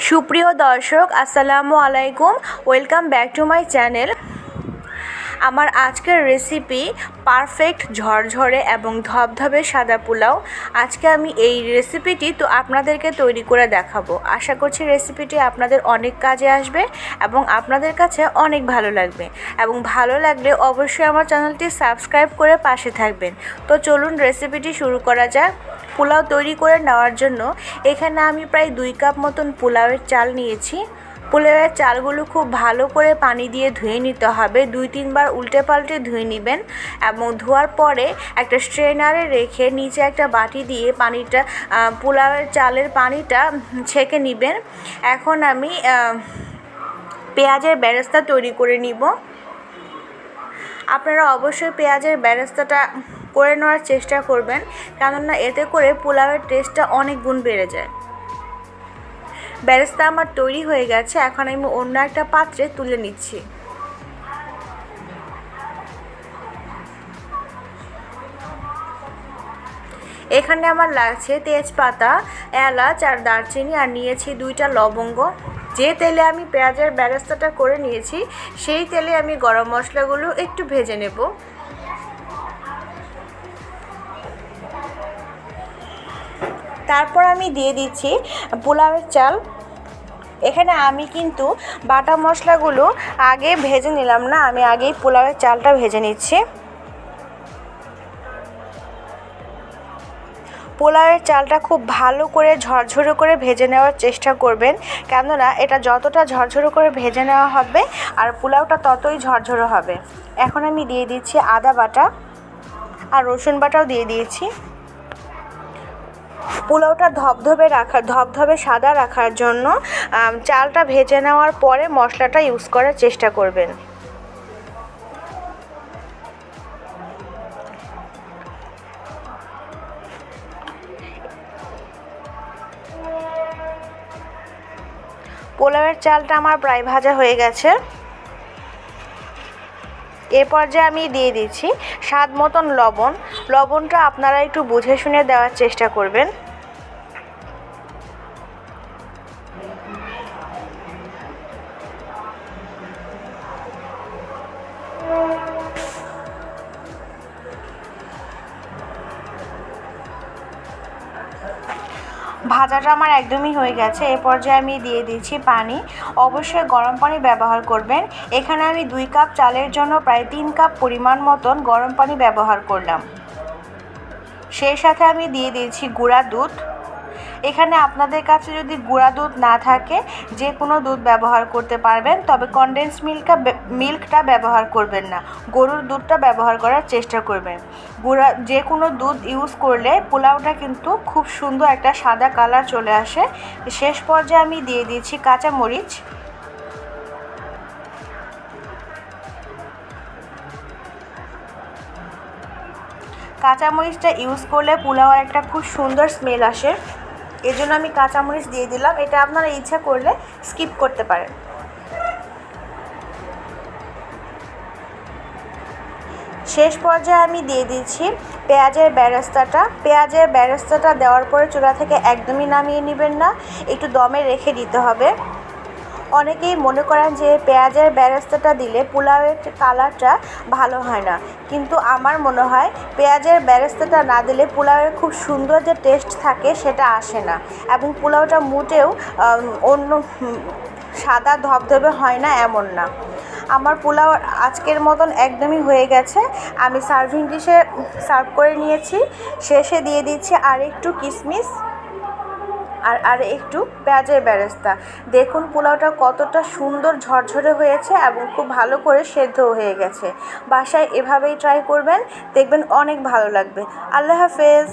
সুপ্রিয় দর্শক আসসালামু আলাইকুম, welcome back to my channel. আমার আজকের রেসিপি পারফেক্ট ঝরঝরে এবং ধবধবে সাদা পোলাও। আজকে আমি এই রেসিপিটি আপনাদেরকে তৈরি করে দেখাবো। আশা করছি রেসিপিটি আপনাদের অনেক কাজে আসবে এবং আপনাদের কাছে অনেক ভালো লাগবে, এবং ভালো লাগলে অবশ্যই আমার চ্যানেলটি সাবস্ক্রাইব করে পাশে থাকবেন। তো চলুন রেসিপিটি শুরু করা যাক। পোলাও তৈরি করে নেওয়ার জন্য এখানে আমি প্রায় 2 কাপ মতন পোলাওয়ের চাল নিয়েছি। পোলাওয়ের চালগুলো খুব ভালো করে পানি দিয়ে ধুয়ে নিতে হবে। 2-3 বার উল্টে পাল্টে ধুয়ে নেবেন এবং ধোয়ার পরে একটা স্ট্রেনারে রেখে নিচে একটা বাটি দিয়ে পানিটা পোলাওয়ের চালের পানিটা ছেঁকে নেবেন। এখন আমি পেঁয়াজের বেরেস্তা তৈরি করে নিব। আপনারা অবশ্যই পেঁয়াজের বেরেস্তাটা করে নেওয়ার চেষ্টা করবেন, কেননা এতে করে পোলাওয়ের টেস্টটা অনেক গুণ বেড়ে যায়। বেরেস্তা আমার তৈরি হয়ে গেছে, এখন আমি অন্য একটা পাত্রে তুলে নিচ্ছি। এখানে আমার লাগছে তেজপাতা, এলাচ আর দারচিনি, আর নিয়েছি 2টা লবঙ্গ। যে তেলে আমি পেঁয়াজের বেরেস্তাটা করে নিয়েছি সেই তেলে আমি গরম মশলাগুলো একটু ভেজে নেব। তারপর আমি দিয়ে দিচ্ছি পোলাওয়ের চাল। এখানে আমি কিন্তু বাটা মশলাগুলো আগে ভেজে নিলাম না, আমি আগেই পোলাওয়ের চালটা ভেজে নিচ্ছি। পোলাওয়ের চালটা খুব ভালো করে ঝরঝরে করে ভেজে নেওয়ার চেষ্টা করবেন, কেননা এটা যতটা ঝরঝরে করে ভেজে নেওয়া হবে আর পোলাওটা ততই ঝরঝরে হবে। এখন আমি দিয়ে দিচ্ছি আদা বাটা আর রসুন বাটাও দিয়ে দিয়েছি। পোলাওটা ধবধবে সাদা রাখার জন্য চালটা ভেজে নেওয়ার পরে মশলাটা ইউজ করার চেষ্টা করবেন। পোলাওয়ের চালটা আমার প্রায় ভাজা হয়ে গেছে। এ পর্যায়ে আমি দিয়ে দিচ্ছি স্বাদ মতন লবণ। লবণটা আপনারা একটু বুঝে শুনে দেওয়ার চেষ্টা করবেন। ভাজাটা আমার একদমই হয়ে গেছে। এ পর্যায়ে আমি দিয়ে দিচ্ছি পানি। অবশ্যই গরম পানি ব্যবহার করবেন। এখানে আমি 2 কাপ চালের জন্য প্রায় 3 কাপ পরিমাণ মতন গরম পানি ব্যবহার করলাম। সেই সাথে আমি দিয়ে দিয়েছি গুঁড়া দুধ। এখানে আপনাদের কাছে যদি গুঁড়া দুধ না থাকে যে কোনো দুধ ব্যবহার করতে পারবেন, তবে কনডেন্স মিল্কটা ব্যবহার করবেন না, গরুর দুধটা ব্যবহার করার চেষ্টা করবেন। যে কোনো দুধ ইউজ করলে পোলাওটা কিন্তু খুব সুন্দর একটা সাদা কালার চলে আসে। শেষ পর্যায়ে আমি দিয়ে দিয়েছি কাঁচামরিচ। কাঁচামরিচটা ইউজ করলে পোলাওয়ের একটা খুব সুন্দর স্মেল আসে, এজন্য আমি কাঁচামরিচ দিয়ে দিলাম। এটা আপনারা ইচ্ছা করলে স্কিপ করতে পারেন। শেষ পর্যায়ে আমি দিয়ে দিচ্ছি পেঁয়াজের বেরেস্তাটা দেওয়ার পরে চুলা থেকে একদমই নামিয়ে নেবেন না, একটু দমে রেখে দিতে হবে। অনেকেই মনে করেন যে পেঁয়াজের বেরেস্তাটা দিলে পোলাওয়ের কালারটা ভালো হয় না, কিন্তু আমার মনে হয় পেঁয়াজের বেরেস্তাটা না দিলে পোলাওয়ের খুব সুন্দর যে টেস্ট থাকে সেটা আসে না, এবং পোলাওটা মোটেও অন্য সাদা ধবধবে হয় না এমন না। আমার পোলাও আজকের মতন একদমই হয়ে গেছে। আমি সার্ভিং ডিশে সার্ভ করে নিয়েছি। শেষে দিয়ে দিচ্ছি আর একটু কিশমিশ আর একটু পেঁয়াজের বেরেস্তা। দেখুন পোলাওটা কতটা সুন্দর ঝরঝরে হয়েছে এবং খুব ভালো করে সেদ্ধ হয়ে গেছে। বাসায় এভাবেই ট্রাই করবেন, দেখবেন অনেক ভালো লাগবে। আল্লাহ হাফেজ।